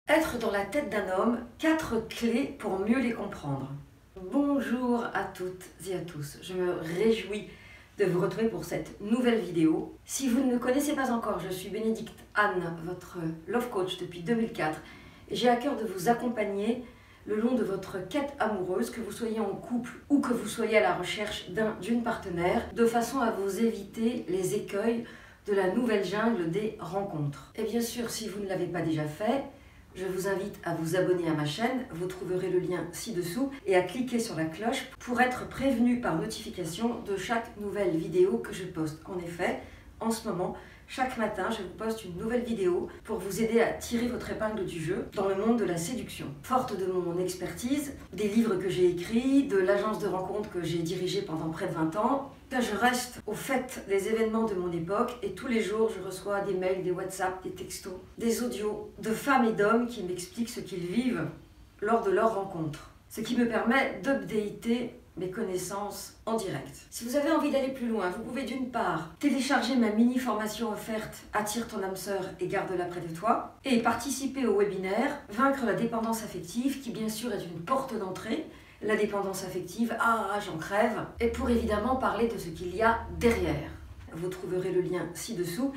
Être dans la tête d'un homme, 4 clés pour mieux les comprendre. Bonjour à toutes et à tous, je me réjouis de vous retrouver pour cette nouvelle vidéo. Si vous ne me connaissez pas encore, je suis Bénédicte Anne, votre Love Coach depuis 2004 et j'ai à cœur de vous accompagner le long de votre quête amoureuse, que vous soyez en couple ou que vous soyez à la recherche d'une partenaire, de façon à vous éviter les écueils de la nouvelle jungle des rencontres. Et bien sûr, si vous ne l'avez pas déjà fait, je vous invite à vous abonner à ma chaîne, vous trouverez le lien ci-dessous, et à cliquer sur la cloche pour être prévenu par notification de chaque nouvelle vidéo que je poste. En effet, en ce moment, chaque matin, je vous poste une nouvelle vidéo pour vous aider à tirer votre épingle du jeu dans le monde de la séduction. Forte de mon expertise, des livres que j'ai écrits, de l'agence de rencontres que j'ai dirigée pendant près de 20 ans, je reste au fait des événements de mon époque et tous les jours, je reçois des mails, des WhatsApp, des textos, des audios de femmes et d'hommes qui m'expliquent ce qu'ils vivent lors de leurs rencontres. Ce qui me permet d'updater mes connaissances en direct. Si vous avez envie d'aller plus loin, vous pouvez d'une part télécharger ma mini-formation offerte Attire ton âme sœur et garde-la près de toi et participer au webinaire Vaincre la dépendance affective qui bien sûr est une porte d'entrée. La dépendance affective, j'en crève, et pour évidemment parler de ce qu'il y a derrière. Vous trouverez le lien ci-dessous.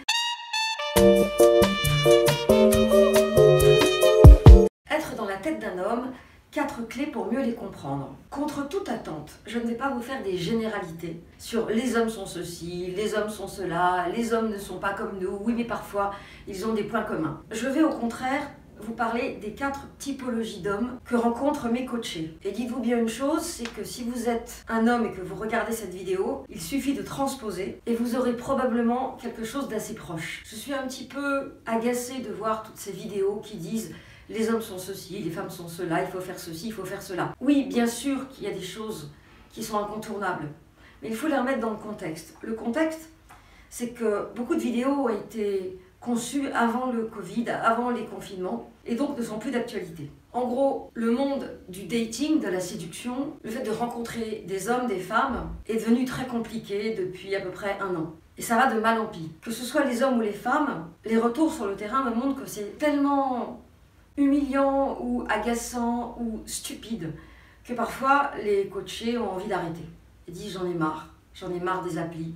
Être dans la tête d'un homme, 4 clés pour mieux les comprendre. Contre toute attente, je ne vais pas vous faire des généralités sur les hommes sont ceci, les hommes sont cela, les hommes ne sont pas comme nous, oui mais parfois ils ont des points communs. Je vais au contraire vous parler des 4 typologies d'hommes que rencontrent mes coachés. Et dites-vous bien une chose, c'est que si vous êtes un homme et que vous regardez cette vidéo, il suffit de transposer et vous aurez probablement quelque chose d'assez proche. Je suis un petit peu agacée de voir toutes ces vidéos qui disent les hommes sont ceci, les femmes sont cela, il faut faire ceci, il faut faire cela. Oui, bien sûr qu'il y a des choses qui sont incontournables, mais il faut les remettre dans le contexte. Le contexte, c'est que beaucoup de vidéos ont été conçues avant le Covid, avant les confinements, et donc ne sont plus d'actualité. En gros, le monde du dating, de la séduction, le fait de rencontrer des hommes, des femmes, est devenu très compliqué depuis à peu près 1 an. Et ça va de mal en pis. Que ce soit les hommes ou les femmes, les retours sur le terrain me montrent que c'est tellement humiliant ou agaçant ou stupide que parfois les coachés ont envie d'arrêter. Ils disent j'en ai marre des applis,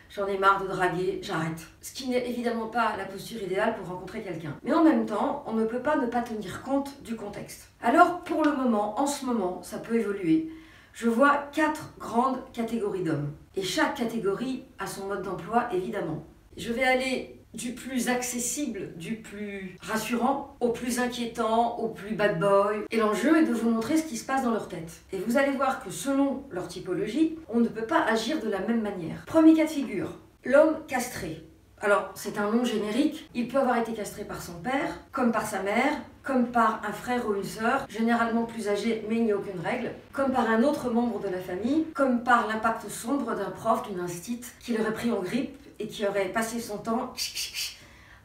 j'en ai marre de draguer, j'arrête. Ce qui n'est évidemment pas la posture idéale pour rencontrer quelqu'un. Mais en même temps, on ne peut pas ne pas tenir compte du contexte. Alors pour le moment, en ce moment, ça peut évoluer. Je vois 4 grandes catégories d'hommes. Et chaque catégorie a son mode d'emploi, évidemment. Je vais aller du plus accessible, du plus rassurant, au plus inquiétant, au plus bad boy. Et l'enjeu est de vous montrer ce qui se passe dans leur tête. Et vous allez voir que selon leur typologie, on ne peut pas agir de la même manière. Premier cas de figure, l'homme castré. Alors, c'est un nom générique, il peut avoir été castré par son père, comme par sa mère, comme par un frère ou une sœur, généralement plus âgé mais il n'y a aucune règle, comme par un autre membre de la famille, comme par l'impact sombre d'un prof, d'une instit, qui l'aurait pris en grippe et qui aurait passé son temps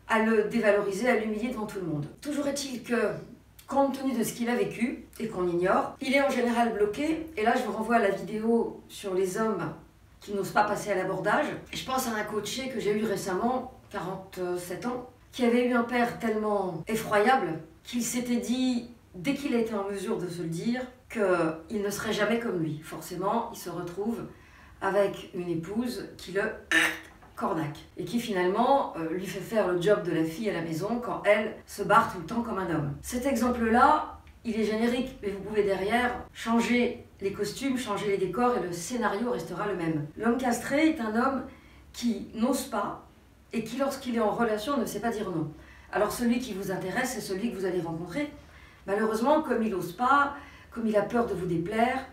à le dévaloriser, à l'humilier devant tout le monde. Toujours est-il que, compte tenu de ce qu'il a vécu et qu'on ignore, il est en général bloqué, et là je vous renvoie à la vidéo sur les hommes qui n'osent pas passer à l'abordage. Je pense à un coaché que j'ai eu récemment, 47 ans, qui avait eu un père tellement effroyable qu'il s'était dit, dès qu'il a été en mesure de se le dire, qu'il ne serait jamais comme lui. Forcément, il se retrouve avec une épouse qui le cornaque et qui finalement lui fait faire le job de la fille à la maison quand elle se barre tout le temps comme un homme. Cet exemple-là, il est générique, mais vous pouvez derrière changer les costumes, changer les décors et le scénario restera le même. L'homme castré est un homme qui n'ose pas et qui, lorsqu'il est en relation, ne sait pas dire non. Alors celui qui vous intéresse, c'est celui que vous allez rencontrer. Malheureusement, comme il n'ose pas, comme il a peur de vous déplaire,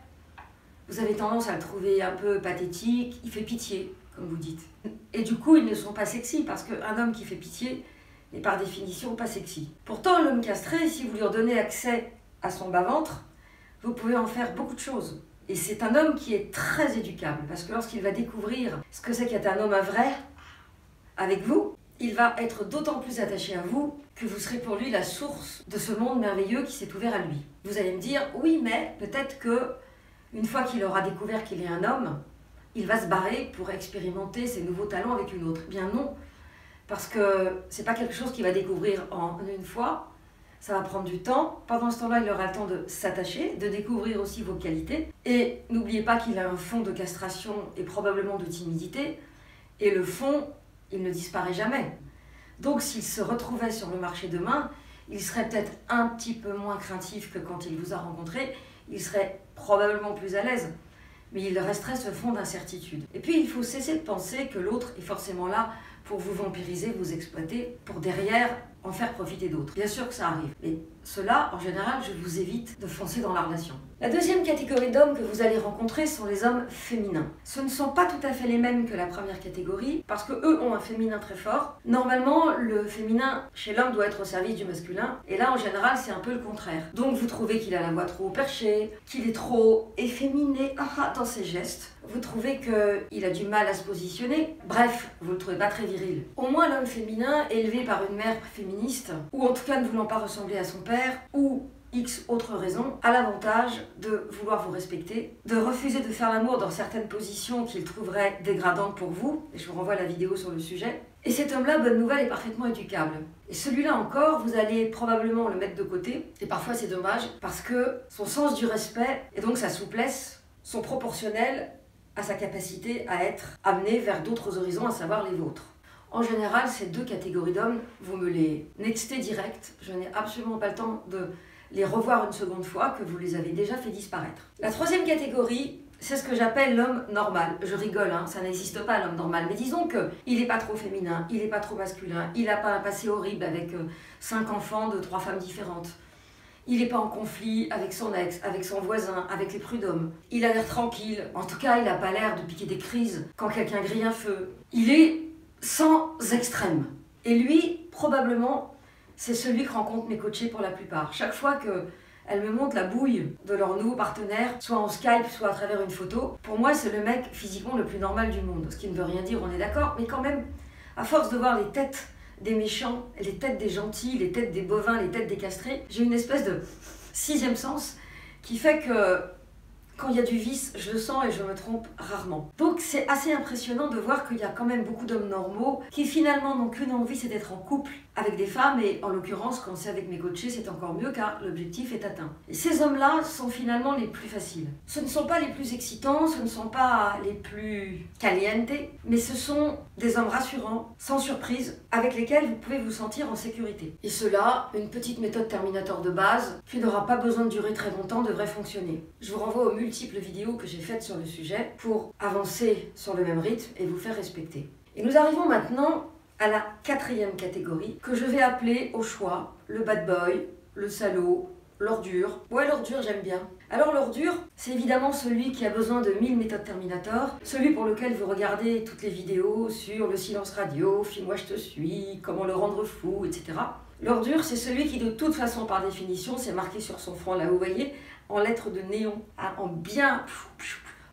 vous avez tendance à le trouver un peu pathétique, il fait pitié, comme vous dites. Et du coup, ils ne sont pas sexy, parce qu'un homme qui fait pitié n'est par définition pas sexy. Pourtant, l'homme castré, si vous lui redonnez accès à son bas-ventre, vous pouvez en faire beaucoup de choses. Et c'est un homme qui est très éducable, parce que lorsqu'il va découvrir ce que c'est qu'être un homme vrai avec vous, il va être d'autant plus attaché à vous que vous serez pour lui la source de ce monde merveilleux qui s'est ouvert à lui. Vous allez me dire, oui, mais peut-être que une fois qu'il aura découvert qu'il est un homme, il va se barrer pour expérimenter ses nouveaux talents avec une autre. Eh bien non, parce que c'est pas quelque chose qu'il va découvrir en une fois, Ça va prendre du temps. Pendant ce temps-là, il aura le temps de s'attacher, de découvrir aussi vos qualités. Et n'oubliez pas qu'il a un fond de castration et probablement de timidité. Et le fond, il ne disparaît jamais. Donc s'il se retrouvait sur le marché demain, il serait peut-être un petit peu moins craintif que quand il vous a rencontré. Il serait probablement plus à l'aise. Mais il resterait ce fond d'incertitude. Et puis il faut cesser de penser que l'autre est forcément là pour vous vampiriser, vous exploiter, pour derrière en faire profiter d'autres. Bien sûr que ça arrive, mais cela, en général, je vous évite de foncer dans la relation. La deuxième catégorie d'hommes que vous allez rencontrer sont les hommes féminins. Ce ne sont pas tout à fait les mêmes que la première catégorie, parce que eux ont un féminin très fort. Normalement, le féminin chez l'homme doit être au service du masculin, et là, en général, c'est un peu le contraire. Donc, vous trouvez qu'il a la voix trop perchée, qu'il est trop efféminé dans ses gestes. Vous trouvez qu'il a du mal à se positionner. Bref, vous le trouvez pas très viril. Au moins, l'homme féminin, élevé par une mère féministe, ou en tout cas ne voulant pas ressembler à son père, ou X autres raisons, a l'avantage de vouloir vous respecter, de refuser de faire l'amour dans certaines positions qu'il trouverait dégradantes pour vous, et je vous renvoie à la vidéo sur le sujet. Et cet homme-là, bonne nouvelle, est parfaitement éducable. Et celui-là encore, vous allez probablement le mettre de côté, et parfois c'est dommage, parce que son sens du respect, et donc sa souplesse, sont proportionnels à sa capacité à être amené vers d'autres horizons, à savoir les vôtres. En général, ces deux catégories d'hommes, vous me les nextez direct, je n'ai absolument pas le temps de les revoir une seconde fois, que vous les avez déjà fait disparaître. La troisième catégorie, c'est ce que j'appelle l'homme normal. Je rigole, ça n'existe pas l'homme normal, mais disons qu'il n'est pas trop féminin, il n'est pas trop masculin, il n'a pas un passé horrible avec 5 enfants de 3 femmes différentes. Il n'est pas en conflit avec son ex, avec son voisin, avec les prud'hommes. Il a l'air tranquille, en tout cas il n'a pas l'air de piquer des crises quand quelqu'un grille un feu. Il est sans extrême. Et lui, probablement, c'est celui que rencontrent mes coachés pour la plupart. Chaque fois qu'elles me montrent la bouille de leur nouveau partenaire, soit en Skype, soit à travers une photo, pour moi, c'est le mec physiquement le plus normal du monde. Ce qui ne veut rien dire, on est d'accord, mais quand même, à force de voir les têtes des méchants, les têtes des gentils, les têtes des bovins, les têtes des castrés, j'ai une espèce de sixième sens qui fait que quand il y a du vice, je le sens et je me trompe rarement. Donc c'est assez impressionnant de voir qu'il y a quand même beaucoup d'hommes normaux qui finalement n'ont qu'une envie, c'est d'être en couple avec des femmes, et en l'occurrence, quand c'est avec mes coachés, c'est encore mieux car l'objectif est atteint. Et ces hommes-là sont finalement les plus faciles. Ce ne sont pas les plus excitants, ce ne sont pas les plus calientes, mais ce sont des hommes rassurants, sans surprise, avec lesquels vous pouvez vous sentir en sécurité. Et cela, une petite méthode Terminator de base, qui n'aura pas besoin de durer très longtemps, devrait fonctionner. Je vous renvoie aux multiples vidéos que j'ai faites sur le sujet pour avancer sur le même rythme et vous faire respecter. Et nous arrivons maintenant à la quatrième catégorie, que je vais appeler au choix le bad boy, le salaud, l'ordure. Ouais, l'ordure, j'aime bien. Alors l'ordure, c'est évidemment celui qui a besoin de 1000 méthodes Terminator, celui pour lequel vous regardez toutes les vidéos sur le silence radio, Filme-moi je te suis, comment le rendre fou, etc. L'ordure, c'est celui qui de toute façon, par définition, c'est marqué sur son front, là vous voyez, en lettres de néon, en bien...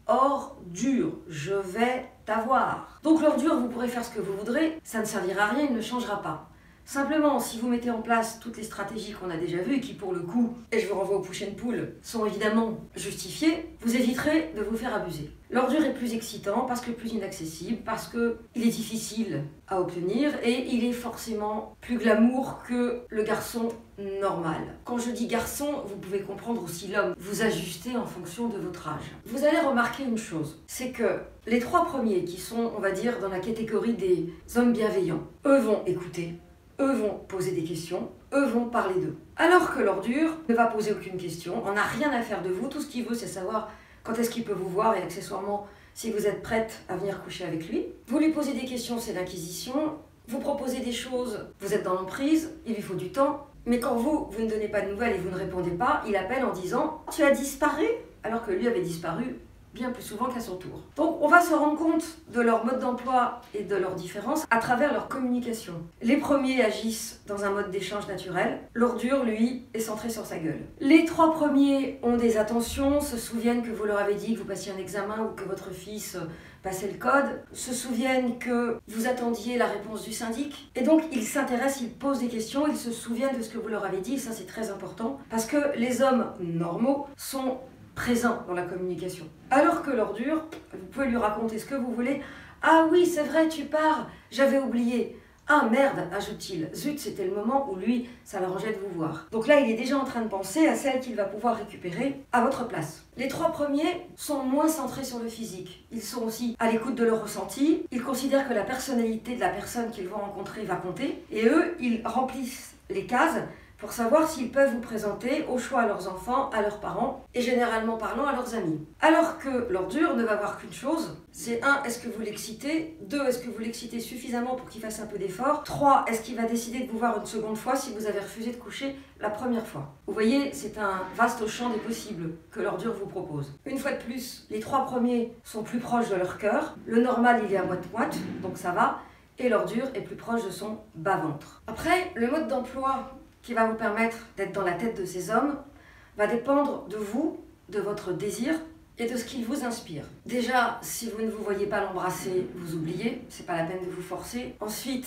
Ordure, je vais t'avoir. Donc l'ordure, vous pourrez faire ce que vous voudrez, ça ne servira à rien, il ne changera pas. Simplement, si vous mettez en place toutes les stratégies qu'on a déjà vues, et qui pour le coup, et je vous renvoie au push and pull, sont évidemment justifiées, vous éviterez de vous faire abuser. L'ordure est plus excitant parce que plus inaccessible, parce qu'il est difficile à obtenir et il est forcément plus glamour que le garçon normal. Quand je dis garçon, vous pouvez comprendre aussi l'homme. Vous ajustez en fonction de votre âge. Vous allez remarquer une chose, c'est que les 3 premiers qui sont, on va dire, dans la catégorie des hommes bienveillants, eux vont écouter, eux vont poser des questions, eux vont parler d'eux. Alors que l'ordure ne va poser aucune question, on n'a rien à faire de vous, tout ce qu'il veut c'est savoir quand est-ce qu'il peut vous voir et accessoirement si vous êtes prête à venir coucher avec lui. Vous lui posez des questions, c'est l'inquisition, vous proposez des choses, vous êtes dans l'emprise, il lui faut du temps, mais quand vous ne donnez pas de nouvelles et vous ne répondez pas, il appelle en disant « Tu as disparu ?» alors que lui avait disparu bien plus souvent qu'à son tour. Donc on va se rendre compte de leur mode d'emploi et de leurs différences à travers leur communication. Les premiers agissent dans un mode d'échange naturel, l'ordure, lui, est centré sur sa gueule. Les 3 premiers ont des attentions, se souviennent que vous leur avez dit que vous passiez un examen ou que votre fils passait le code, se souviennent que vous attendiez la réponse du syndic, et donc ils s'intéressent, ils posent des questions, ils se souviennent de ce que vous leur avez dit, et ça c'est très important, parce que les hommes normaux sont présent dans la communication. Alors que l'ordure, vous pouvez lui raconter ce que vous voulez. Ah oui, c'est vrai, tu pars, j'avais oublié. Ah merde, ajoute-t-il, zut, c'était le moment où lui, ça l'arrangeait de vous voir. Donc là, il est déjà en train de penser à celle qu'il va pouvoir récupérer à votre place. Les 3 premiers sont moins centrés sur le physique. Ils sont aussi à l'écoute de leur ressenti. Ils considèrent que la personnalité de la personne qu'ils vont rencontrer va compter. Et eux, ils remplissent les cases pour savoir s'ils peuvent vous présenter au choix à leurs enfants, à leurs parents et généralement parlant à leurs amis. Alors que l'ordure ne va voir qu'une chose, c'est 1, est-ce que vous l'excitez, 2, est-ce que vous l'excitez suffisamment pour qu'il fasse un peu d'effort, 3, est-ce qu'il va décider de vous voir une seconde fois si vous avez refusé de coucher la première fois. Vous voyez, c'est un vaste champ des possibles que l'ordure vous propose. Une fois de plus, les 3 premiers sont plus proches de leur cœur, le normal il est à moite-moite, donc ça va, et l'ordure est plus proche de son bas-ventre. Après, le mode d'emploi qui va vous permettre d'être dans la tête de ces hommes va dépendre de vous, de votre désir et de ce qu'il vous inspire. Déjà, si vous ne vous voyez pas l'embrasser, vous oubliez, c'est pas la peine de vous forcer. Ensuite,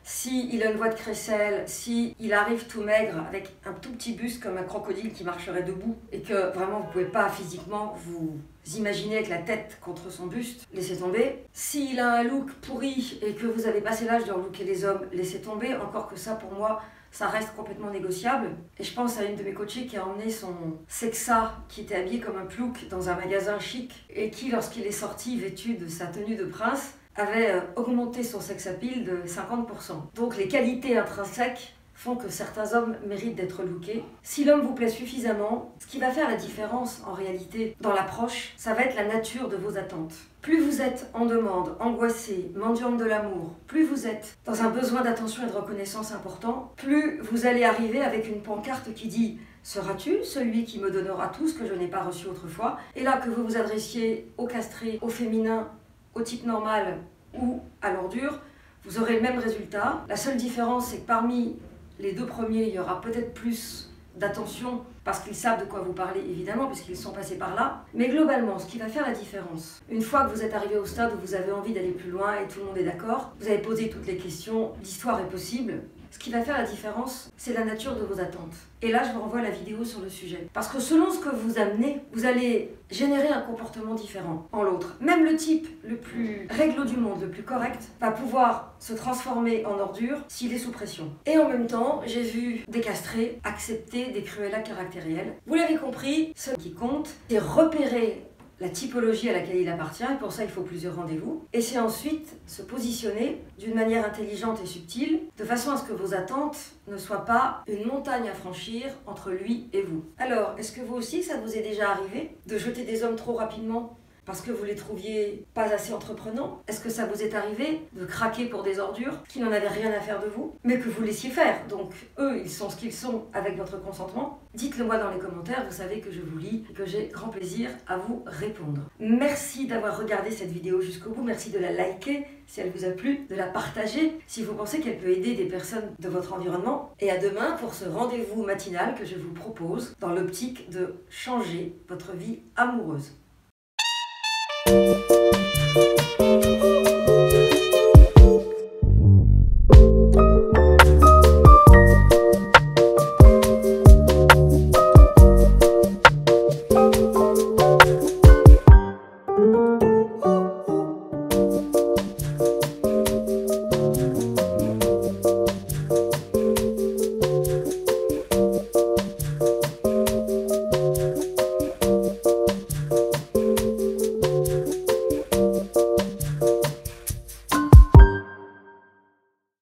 s'il a une voix de crécelle, s'il arrive tout maigre avec un tout petit buste comme un crocodile qui marcherait debout et que vraiment vous pouvez pas physiquement vous imaginer avec la tête contre son buste, laissez tomber. S'il a un look pourri et que vous avez passé l'âge de relooker les hommes, laissez tomber. Encore que ça, pour moi, ça reste complètement négociable. Et je pense à une de mes coachées qui a emmené son sexa, qui était habillé comme un plouc dans un magasin chic, et qui, lorsqu'il est sorti vêtu de sa tenue de prince, avait augmenté son sex appeal de 50%. Donc les qualités intrinsèques font que certains hommes méritent d'être lookés. Si l'homme vous plaît suffisamment, ce qui va faire la différence en réalité dans l'approche, ça va être la nature de vos attentes. Plus vous êtes en demande, angoissé, mendiante de l'amour, plus vous êtes dans un besoin d'attention et de reconnaissance important, plus vous allez arriver avec une pancarte qui dit « Seras-tu celui qui me donnera tout ce que je n'ai pas reçu autrefois ?» Et là, que vous vous adressiez au castré, au féminin, au type normal ou à l'ordure, vous aurez le même résultat. La seule différence, c'est que parmi les 2 premiers, il y aura peut-être plus d'attention parce qu'ils savent de quoi vous parlez, évidemment, puisqu'ils sont passés par là. Mais globalement, ce qui va faire la différence, une fois que vous êtes arrivé au stade où vous avez envie d'aller plus loin et tout le monde est d'accord, vous avez posé toutes les questions, l'histoire est possible, ce qui va faire la différence, c'est la nature de vos attentes. Et là, je vous renvoie à la vidéo sur le sujet. Parce que selon ce que vous amenez, vous allez générer un comportement différent en l'autre. Même le type le plus réglo du monde, le plus correct, va pouvoir se transformer en ordure s'il est sous pression. Et en même temps, j'ai vu des castrés accepter des cruellas caractériels. Vous l'avez compris, ce qui compte, c'est repérer la typologie à laquelle il appartient, et pour ça il faut plusieurs rendez-vous. Et c'est ensuite se positionner d'une manière intelligente et subtile, de façon à ce que vos attentes ne soient pas une montagne à franchir entre lui et vous. Alors, est-ce que vous aussi, ça vous est déjà arrivé de jeter des hommes trop rapidement parce que vous les trouviez pas assez entreprenants? Est-ce que ça vous est arrivé de craquer pour des ordures qui n'en avaient rien à faire de vous, mais que vous laissiez faire? Donc eux, ils sont ce qu'ils sont avec votre consentement. Dites-le moi dans les commentaires, vous savez que je vous lis et que j'ai grand plaisir à vous répondre. Merci d'avoir regardé cette vidéo jusqu'au bout, merci de la liker si elle vous a plu, de la partager si vous pensez qu'elle peut aider des personnes de votre environnement. Et à demain pour ce rendez-vous matinal que je vous propose dans l'optique de changer votre vie amoureuse.